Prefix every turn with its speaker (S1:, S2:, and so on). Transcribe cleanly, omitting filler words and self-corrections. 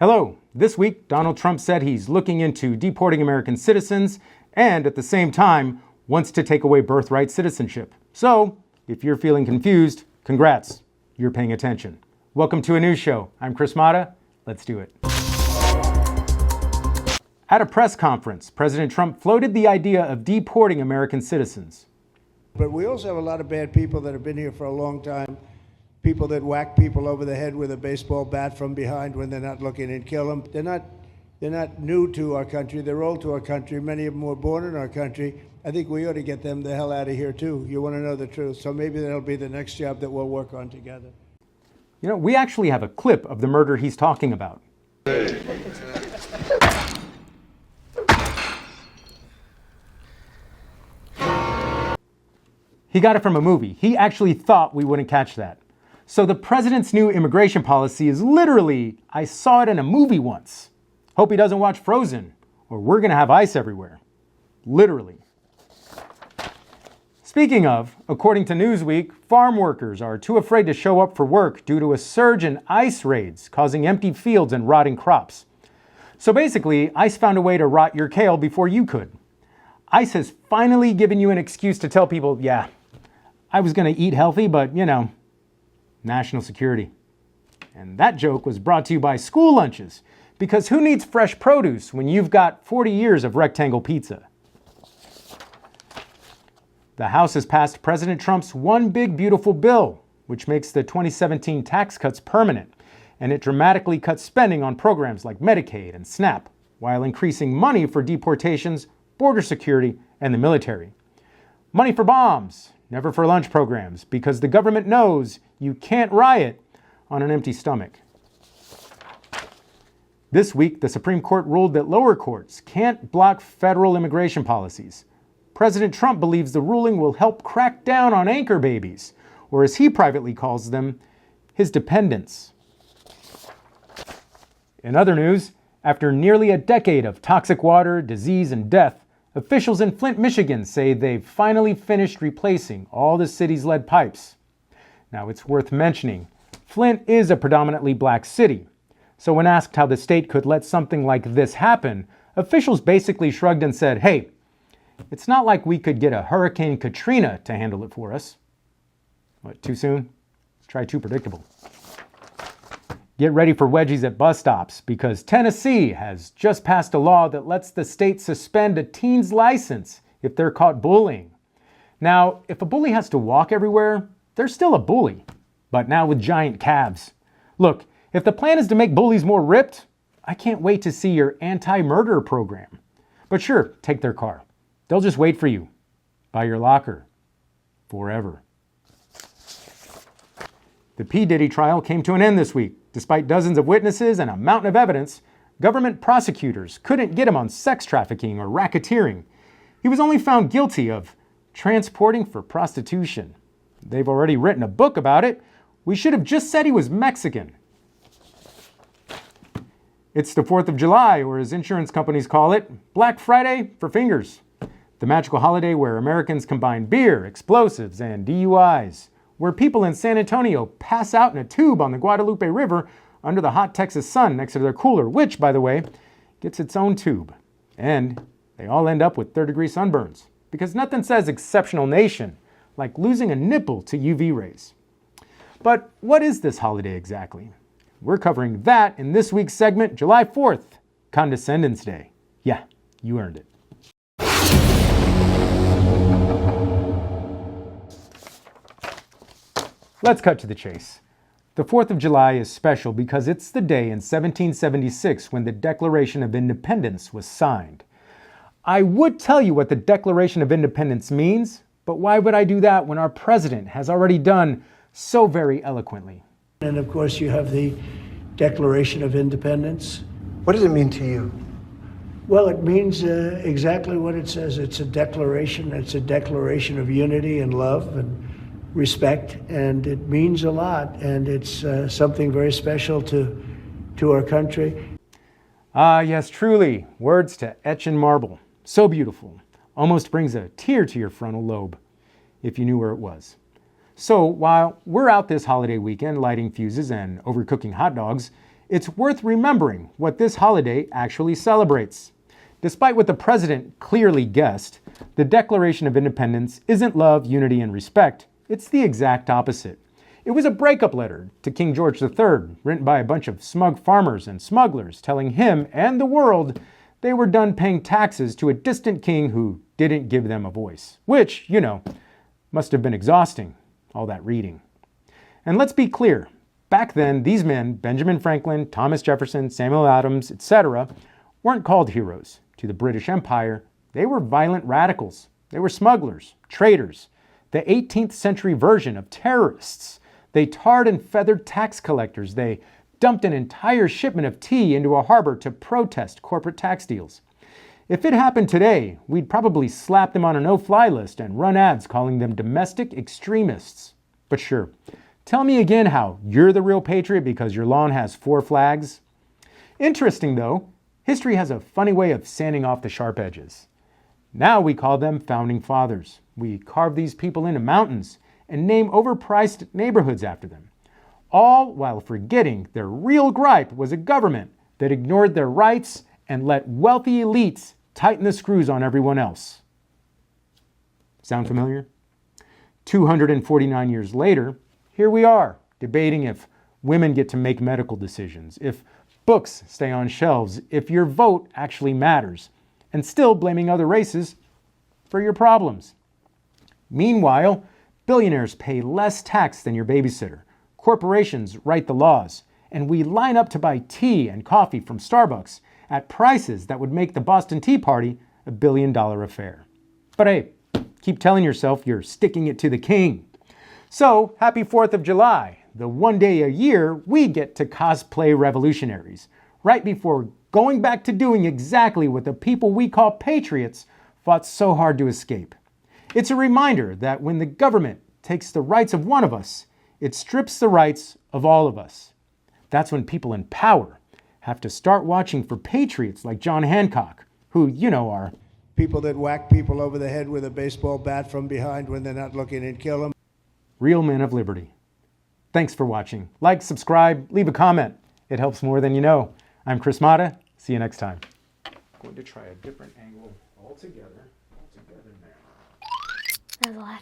S1: Hello. This week, Donald Trump said he's looking into deporting American citizens and at the same time wants to take away birthright citizenship. So, if you're feeling confused, congrats. You're paying attention. Welcome to a news show. I'm Chris Mata. Let's do it. At a press conference, President Trump floated the idea of deporting American citizens.
S2: But we also have a lot of bad people that have been here for a long time. People that whack people over the head with a baseball bat from behind when they're not looking and kill them. They're not new to our country. They're old to our country. Many of them were born in our country. I think we ought to get them the hell out of here too. You want to know the truth. So maybe that'll be the next job that we'll work on together.
S1: You know, we actually have a clip of the murder he's talking about. He got it from a movie. He actually thought we wouldn't catch that. So the president's new immigration policy is literally, I saw it in a movie once. Hope he doesn't watch Frozen, or we're gonna have ice everywhere. Literally. Speaking of, according to Newsweek, farm workers are too afraid to show up for work due to a surge in ice raids causing empty fields and rotting crops. So basically, ice found a way to rot your kale before you could. Ice has finally given you an excuse to tell people, yeah, I was gonna eat healthy, but you know, national security. And that joke was brought to you by school lunches, because who needs fresh produce when you've got 40 years of rectangle pizza? The House has passed President Trump's One Big Beautiful Bill, which makes the 2017 tax cuts permanent, and it dramatically cuts spending on programs like Medicaid and SNAP, while increasing money for deportations, border security, and the military. Money for bombs, never for lunch programs, because the government knows you can't riot on an empty stomach. This week, the Supreme Court ruled that lower courts can't block federal immigration policies. President Trump believes the ruling will help crack down on anchor babies, or as he privately calls them, his dependents. In other news, after nearly a decade of toxic water, disease, and death, officials in Flint, Michigan say they've finally finished replacing all the city's lead pipes. Now, it's worth mentioning, Flint is a predominantly black city. So when asked how the state could let something like this happen, officials basically shrugged and said, hey, it's not like we could get a Hurricane Katrina to handle it for us. What, too soon? Let's try too predictable. Get ready for wedgies at bus stops, because Tennessee has just passed a law that lets the state suspend a teen's license if they're caught bullying. Now, if a bully has to walk everywhere, they're still a bully, but now with giant calves. Look, if the plan is to make bullies more ripped, I can't wait to see your anti-murder program. But sure, take their car. They'll just wait for you by your locker forever. The P Diddy trial came to an end this week. Despite dozens of witnesses and a mountain of evidence, government prosecutors couldn't get him on sex trafficking or racketeering. He was only found guilty of transporting for prostitution. They've already written a book about it. We should have just said he was Mexican. It's the 4th of July, or as insurance companies call it, Black Friday for fingers. The magical holiday where Americans combine beer, explosives, and DUIs. Where people in San Antonio pass out in a tube on the Guadalupe River under the hot Texas sun next to their cooler, which, by the way, gets its own tube. And they all end up with third-degree sunburns. Because nothing says exceptional nation like losing a nipple to UV rays. But what is this holiday exactly? We're covering that in this week's segment, July 4th, Condescendence Day. Yeah, you earned it. Let's cut to the chase. The 4th of July is special because it's the day in 1776 when the Declaration of Independence was signed. I would tell you what the Declaration of Independence means, but why would I do that when our president has already done so very eloquently?
S2: And of course, you have the Declaration of Independence.
S3: What does it mean to you?
S2: Well, it means exactly what it says. It's a declaration. It's a declaration of unity and love and respect, and it means a lot, and it's something very special to our country.
S1: Ah, yes, truly, words to etch in marble. So beautiful. Almost brings a tear to your frontal lobe, if you knew where it was. So while we're out this holiday weekend lighting fuses and overcooking hot dogs, it's worth remembering what this holiday actually celebrates. Despite what the president clearly guessed, the Declaration of Independence isn't love, unity, and respect. It's the exact opposite. It was a breakup letter to King George III, written by a bunch of smug farmers and smugglers, telling him and the world they were done paying taxes to a distant king who didn't give them a voice. Which, must have been exhausting, all that reading. And let's be clear, back then, these men, Benjamin Franklin, Thomas Jefferson, Samuel Adams, etc., weren't called heroes to the British Empire. They were violent radicals. They were smugglers, traitors, the 18th century version of terrorists. They tarred and feathered tax collectors. They dumped an entire shipment of tea into a harbor to protest corporate tax deals. If it happened today, we'd probably slap them on a no-fly list and run ads calling them domestic extremists. But sure, tell me again how you're the real patriot because your lawn has 4 flags. Interesting though, history has a funny way of sanding off the sharp edges. Now we call them founding fathers. We carve these people into mountains and name overpriced neighborhoods after them, all while forgetting their real gripe was a government that ignored their rights and let wealthy elites tighten the screws on everyone else. Sound familiar? 249 years later, here we are, debating if women get to make medical decisions, if books stay on shelves, if your vote actually matters, and still blaming other races for your problems. Meanwhile, billionaires pay less tax than your babysitter. Corporations write the laws, and we line up to buy tea and coffee from Starbucks at prices that would make the Boston Tea Party a billion-dollar affair. But hey, keep telling yourself you're sticking it to the king. So, happy 4th of July, the one day a year we get to cosplay revolutionaries, right before going back to doing exactly what the people we call patriots fought so hard to escape. It's a reminder that when the government takes the rights of one of us, it strips the rights of all of us. That's when people in power have to start watching for patriots like John Hancock, who, are
S2: People that whack people over the head with a baseball bat from behind when they're not looking and kill them.
S1: real men of liberty. Thanks for watching. Like, subscribe, leave a comment. It helps more than you know. I'm Chris Mata. See you next time. I'm going to try a different angle altogether.
S3: That was a lot.